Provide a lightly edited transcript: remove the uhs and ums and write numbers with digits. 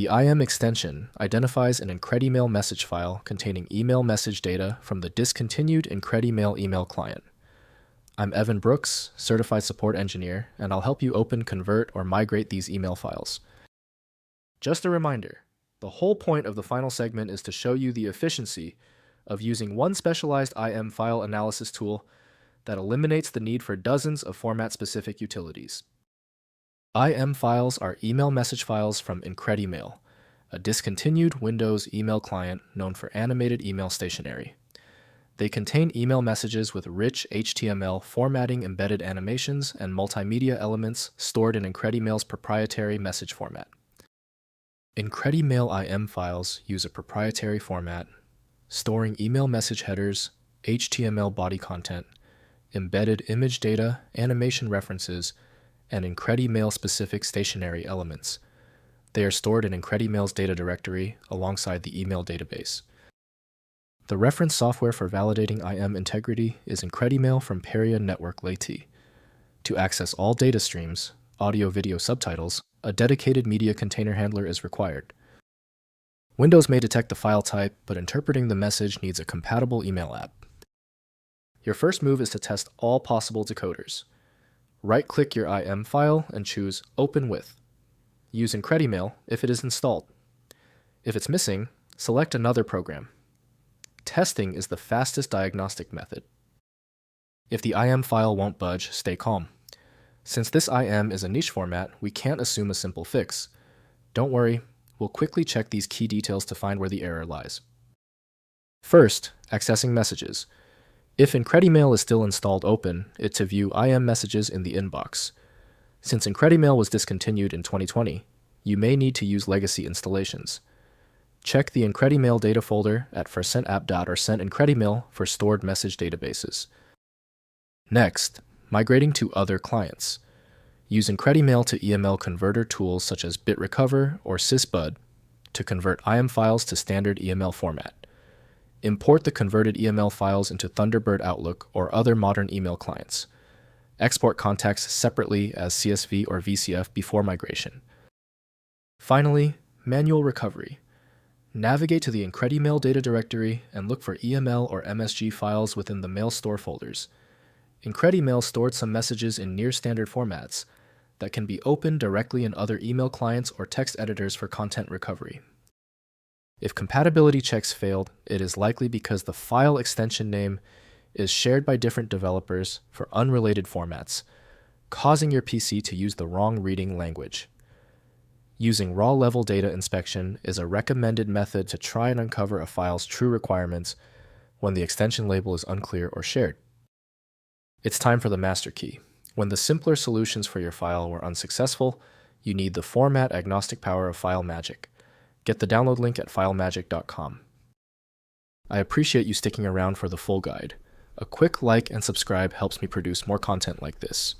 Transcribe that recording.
The IM extension identifies an IncrediMail message file containing email message data from the discontinued IncrediMail email client. I'm Evan Brooks, Certified Support Engineer, and I'll help you open, convert, or migrate these email files. Just a reminder, the whole point of the final segment is to show you the efficiency of using one specialized IM file analysis tool that eliminates the need for dozens of format-specific utilities. IM files are email message files from IncrediMail, a discontinued Windows email client known for animated email stationery. They contain email messages with rich HTML formatting, embedded animations, and multimedia elements stored in IncrediMail's proprietary message format. IncrediMail IM files use a proprietary format, storing email message headers, HTML body content, embedded image data, animation references, and IncrediMail-specific stationery elements. They are stored in IncrediMail's data directory alongside the email database. The reference software for validating IM integrity is IncrediMail from Perion Network Lati. To access all data streams, audio-video subtitles, a dedicated media container handler is required. Windows may detect the file type, but interpreting the message needs a compatible email app. Your first move is to test all possible decoders. Right-click your IM file and choose Open With. Use IncrediMail if it is installed. If it's missing, select another program. Testing is the fastest diagnostic method. If the IM file won't budge, stay calm. Since this IM is a niche format, we can't assume a simple fix. Don't worry, we'll quickly check these key details to find where the error lies. First, accessing messages. If IncrediMail is still installed open, it's to view IM messages in the inbox. Since IncrediMail was discontinued in 2020, you may need to use legacy installations. Check the IncrediMail data folder at %app.dat or sent IncrediMail for stored message databases. Next, migrating to other clients. Use IncrediMail to EML converter tools such as BitRecover or sysbud to convert IM files to standard EML format. Import the converted EML files into Thunderbird Outlook or other modern email clients. Export contacts separately as CSV or VCF before migration. Finally, manual recovery. Navigate to the IncrediMail data directory and look for EML or MSG files within the mail store folders. IncrediMail stored some messages in near-standard formats that can be opened directly in other email clients or text editors for content recovery. If compatibility checks failed, it is likely because the file extension name is shared by different developers for unrelated formats, causing your PC to use the wrong reading language. Using raw-level data inspection is a recommended method to try and uncover a file's true requirements when the extension label is unclear or shared. It's time for the master key. When the simpler solutions for your file were unsuccessful, you need the format-agnostic power of FileMagick. Get the download link at filemagick.com. I appreciate you sticking around for the full guide. A quick like and subscribe helps me produce more content like this.